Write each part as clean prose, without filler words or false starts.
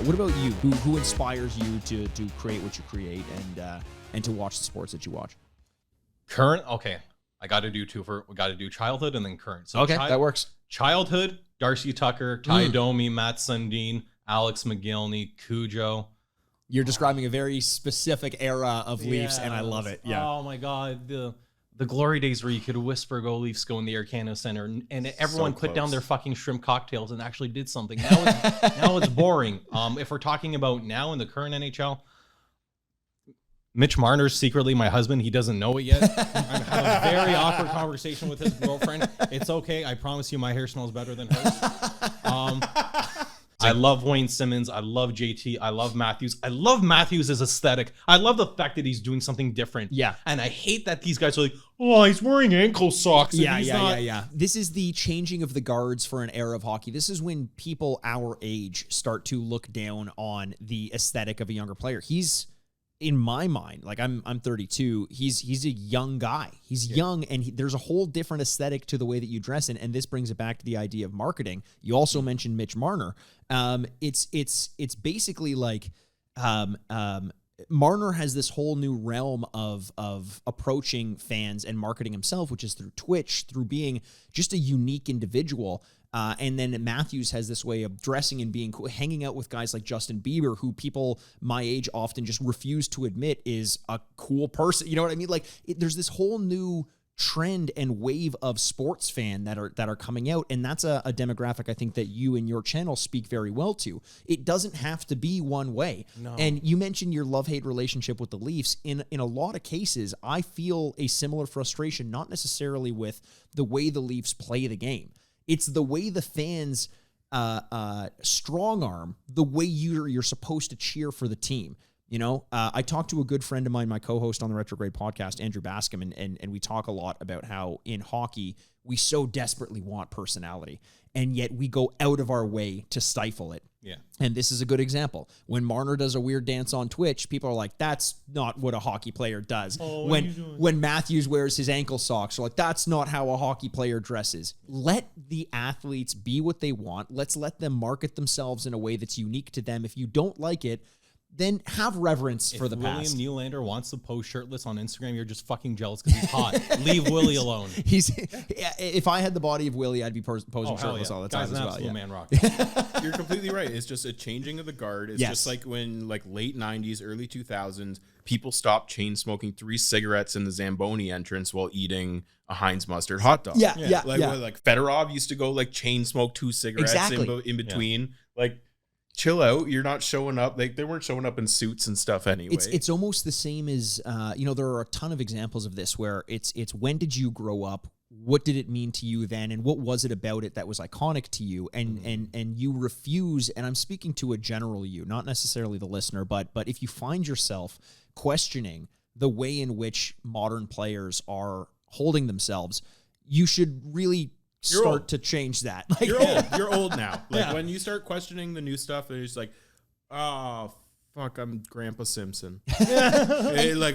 What about you? Who inspires you to create what you create and to watch the sports that you watch? Current, okay. I got to do two. We got to do childhood and then current. So okay, that works. Childhood: Darcy Tucker, Ty Domi, Matt Sundin, Alex McGillney, Cujo. You're describing a very specific era of Leafs, and I love it. Yeah. Oh my God, the glory days where you could whisper "Go Leafs, go" in the Air Canada Center, and everyone put down their fucking shrimp cocktails and actually did something. Now it's boring. If we're talking about now in the current NHL. Mitch Marner's secretly my husband. He doesn't know it yet. I'm having a very awkward conversation with his girlfriend. It's okay. I promise you my hair smells better than hers. I love Wayne Simmons. I love JT. I love Matthews. I love Matthews' aesthetic. I love the fact that he's doing something different. Yeah. And I hate that these guys are like, oh, he's wearing ankle socks. Yeah. This is the changing of the guards for an era of hockey. This is when people our age start to look down on the aesthetic of a younger player. He's... in my mind, like I'm 32, he's a young guy. He's young, and there's a whole different aesthetic to the way that you dress in, and this brings it back to the idea of marketing. You also mentioned Mitch Marner. It's basically like Marner has this whole new realm of approaching fans and marketing himself, which is through Twitch, through being just a unique individual. And then Matthews has this way of dressing and being cool, hanging out with guys like Justin Bieber, who people my age often just refuse to admit is a cool person. You know what I mean? Like there's this whole new trend and wave of sports fan that are coming out. And that's a demographic I think that you and your channel speak very well to. It doesn't have to be one way. No. And you mentioned your love-hate relationship with the Leafs. In a lot of cases, I feel a similar frustration, not necessarily with the way the Leafs play the game. It's the way the fans strong arm the way you're supposed to cheer for the team. You know, I talked to a good friend of mine, my co-host on the Retrograde podcast, Andrew Bascom, and we talk a lot about how in hockey we so desperately want personality, and yet we go out of our way to stifle it. Yeah. And this is a good example. When Marner does a weird dance on Twitch, people are like, that's not what a hockey player does. Oh, when Matthews wears his ankle socks, they're like, that's not how a hockey player dresses. Let the athletes be what they want. Let's let them market themselves in a way that's unique to them. If you don't like it, then have reverence for the past. William Nylander wants to post shirtless on Instagram, you're just fucking jealous because he's hot. Leave Willie alone. If I had the body of Willie, I'd be posing shirtless all the time as well. Yeah. Man rock. You're completely right. It's just a changing of the guard. It's just like when late 90s, early 2000s, people stopped chain smoking 3 cigarettes in the Zamboni entrance while eating a Heinz mustard hot dog. Yeah. Like Fedorov used to go chain smoke 2 cigarettes in between. Yeah. Chill out. You're not showing up. They weren't showing up in suits and stuff anyway. It's almost the same as, there are a ton of examples of this where it's when did you grow up? What did it mean to you then? And what was it about it that was iconic to you? And you refuse, and I'm speaking to a general you, not necessarily the listener, but if you find yourself questioning the way in which modern players are holding themselves, you should really start to change that. You're old now. When you start questioning the new stuff, it's like, oh fuck, I'm Grandpa Simpson.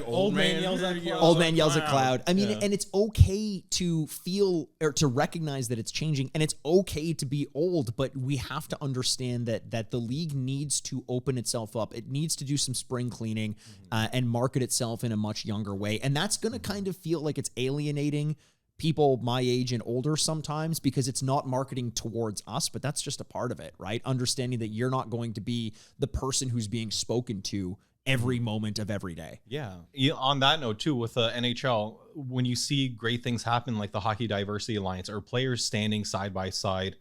Old man yells at cloud. I mean, and it's okay to feel or to recognize that it's changing, and it's okay to be old, but we have to understand that the league needs to open itself up. It needs to do some spring cleaning and market itself in a much younger way, and that's going to kind of feel like it's alienating people my age and older sometimes because it's not marketing towards us, but that's just a part of it, right? Understanding that you're not going to be the person who's being spoken to every moment of every day. Yeah. On that note too, with the NHL, when you see great things happen like the Hockey Diversity Alliance or players standing side by side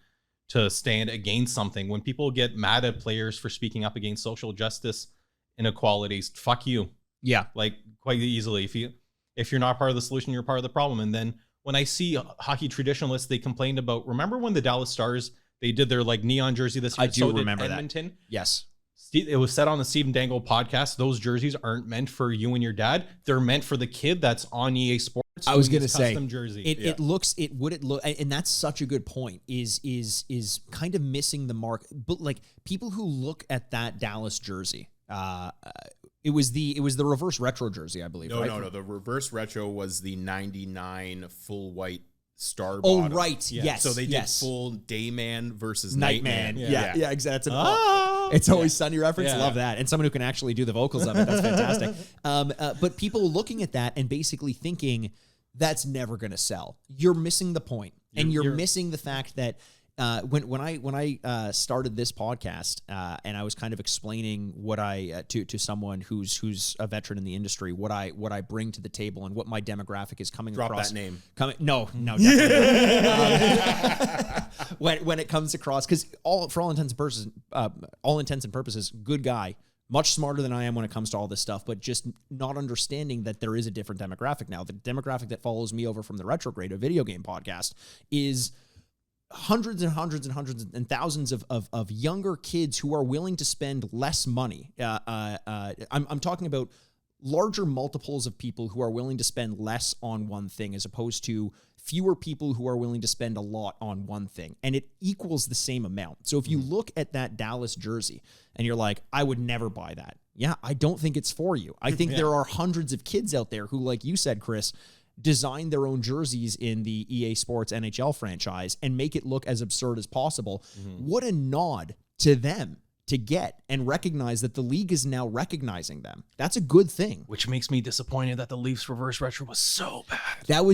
to stand against something, when people get mad at players for speaking up against social justice inequalities, fuck you. Yeah. Quite easily. If you're not part of the solution, you're part of the problem. And then when I see hockey traditionalists, they complained about, remember when the Dallas Stars, they did their neon jersey this year? I do remember Edmonton? That. Yes. It was said on the Stephen Dangle podcast, those jerseys aren't meant for you and your dad. They're meant for the kid that's on EA Sports. I was going to say, jersey. It looks, and that's such a good point, is kind of missing the mark. But people who look at that Dallas jersey, it was the reverse retro jersey, I believe. No. The reverse retro was the 99 full white star Oh, bottom. right. Yeah. Yes. So they did yes. full Dayman versus Nightman. Nightman. Yeah, exactly. It's always Sunny reference. Yeah. Love that. And someone who can actually do the vocals of it. That's fantastic. But people looking at that and basically thinking that's never going to sell. You're missing the point. And you're missing the fact that when I started this podcast and I was kind of explaining what I to someone who's a veteran in the industry, what I bring to the table and what my demographic is coming Drop across. that name. No, definitely not. When it comes across, because for all intents and purposes, good guy. Much smarter than I am when it comes to all this stuff, but just not understanding that there is a different demographic now. The demographic that follows me over from the Retrograde, a video game podcast, is hundreds and hundreds and hundreds and thousands of younger kids who are willing to spend less money. I'm talking about larger multiples of people who are willing to spend less on one thing as opposed to fewer people who are willing to spend a lot on one thing. And it equals the same amount. So if you look at that Dallas jersey and you're like, I would never buy that. Yeah, I don't think it's for you. I think there are hundreds of kids out there who, like you said, Chris, design their own jerseys in the EA Sports NHL franchise and make it look as absurd as possible. What a nod to them to get and recognize that the league is now recognizing them. That's a good thing. Which makes me disappointed that the Leafs reverse retro was so bad. That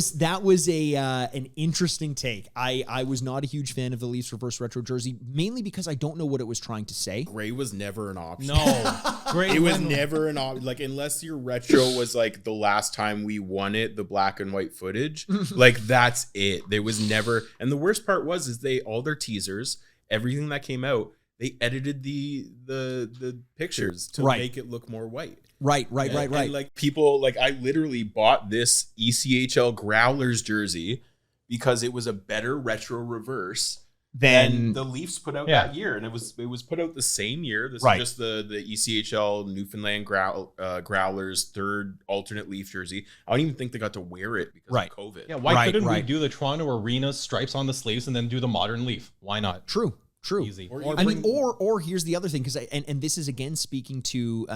was a an interesting take. I was not a huge fan of the Leafs reverse retro jersey, mainly because I don't know what it was trying to say. Gray was never an option. No. Great. It was never an option. Like, unless your retro was like the last time we won it, the black and white footage, like that's it. There was never. And the worst part is all their teasers, everything that came out, they edited the pictures to make it look more white. Right. And like people, like I literally bought this ECHL Growlers jersey because it was a better retro reverse than the Leafs put out that year, and it was put out the same year. This is just the ECHL Newfoundland Growlers third alternate Leaf jersey. I don't even think they got to wear it because of COVID. Yeah, why couldn't we do the Toronto Arena stripes on the sleeves and then do the modern Leaf? Why not? True. Easy. Or here's the other thing, because and this is again speaking to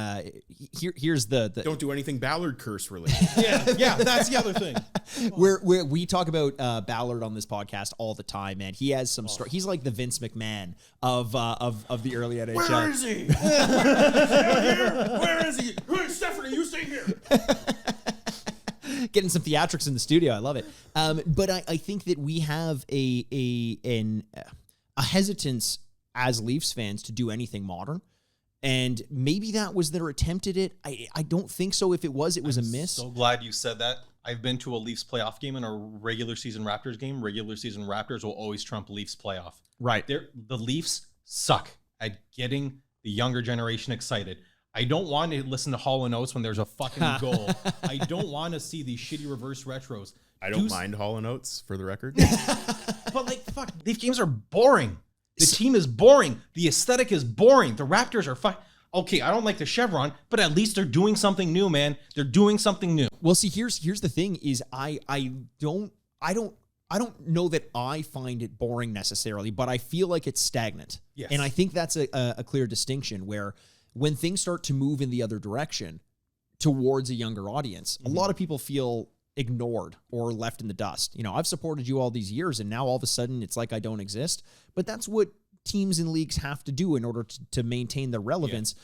here's the don't do anything Ballard curse related. yeah, that's the other thing. We talk about Ballard on this podcast all the time, man. He has some he's like the Vince McMahon of the early NHL. Where is he? Where is he? Stephanie, you stay here. Getting some theatrics in the studio, I love it. But I think that we have a hesitance as Leafs fans to do anything modern. And maybe that was their attempt at it. I don't think so. If it was, it was a miss. So glad you said that. I've been to a Leafs playoff game and a regular season Raptors game. Regular season Raptors will always trump Leafs playoff. Right. The Leafs suck at getting the younger generation excited. I don't want to listen to Hall & Oates when there's a fucking goal. I don't want to see these shitty reverse retros. I don't mind Hall & Oates, for the record. But like, fuck, Leaf games are boring. The team is boring. The aesthetic is boring. The Raptors are okay, I don't like the chevron, but at least they're doing something new, man. They're doing something new. Well, see, here's the thing: is I don't know that I find it boring necessarily, but I feel like it's stagnant. Yes. And I think that's a clear distinction where when things start to move in the other direction towards a younger audience, a lot of people feel ignored or left in the dust. You know, I've supported you all these years and now all of a sudden it's like I don't exist. But that's what teams and leagues have to do in order to maintain their relevance. Yeah.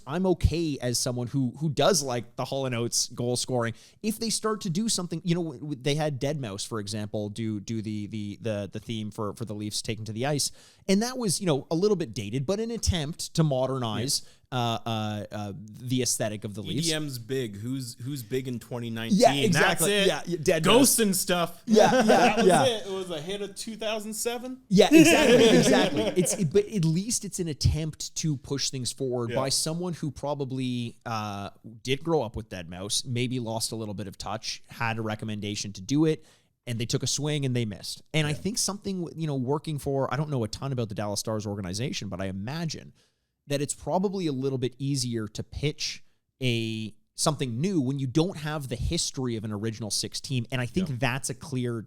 I'm okay as someone who does like the Hall & Oates goal scoring. If they start to do something, you know, they had Deadmau5, for example, do the theme for the Leafs taken to the ice. And that was, you know, a little bit dated, but an attempt to modernize the aesthetic of the Leafs. EDM's big. Who's big in 2019? Yeah, exactly. That's it. Yeah, Ghosts and stuff. That was it. It was a hit of 2007. Yeah, exactly. But at least it's an attempt to push things forward by someone who probably did grow up with Deadmau5, maybe lost a little bit of touch, had a recommendation to do it, and they took a swing and they missed. And I think something, you know, working for, I don't know a ton about the Dallas Stars organization, but I imagine that it's probably a little bit easier to pitch something new when you don't have the history of an original six team. And I think that's a clear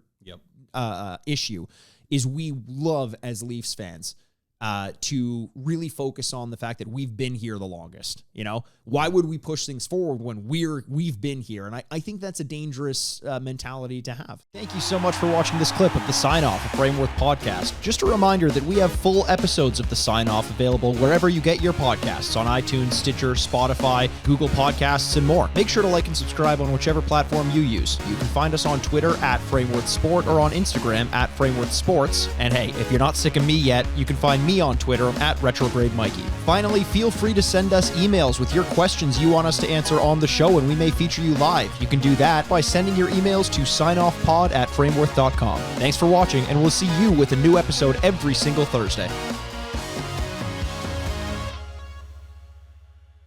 issue, is we love as Leafs fans to really focus on the fact that we've been here the longest. You know, why would we push things forward when we've been here? And I think that's a dangerous mentality to have. Thank you so much for watching this clip of the Sign Off, a Frameworth podcast. Just a reminder that we have full episodes of the Sign Off available wherever you get your podcasts, on iTunes, Stitcher, Spotify, Google Podcasts, and more. Make sure to like and subscribe on whichever platform you use. You can find us on Twitter at Frameworth Sport or on Instagram at Frameworth Sports. And hey, if you're not sick of me yet, you can find me on Twitter at Retrograde Mikey. Finally, feel free to send us emails with your questions you want us to answer on the show, and we may feature you live. You can do that by sending your emails to signoffpod@frameworth.com. Thanks for watching, and we'll see you with a new episode every single Thursday.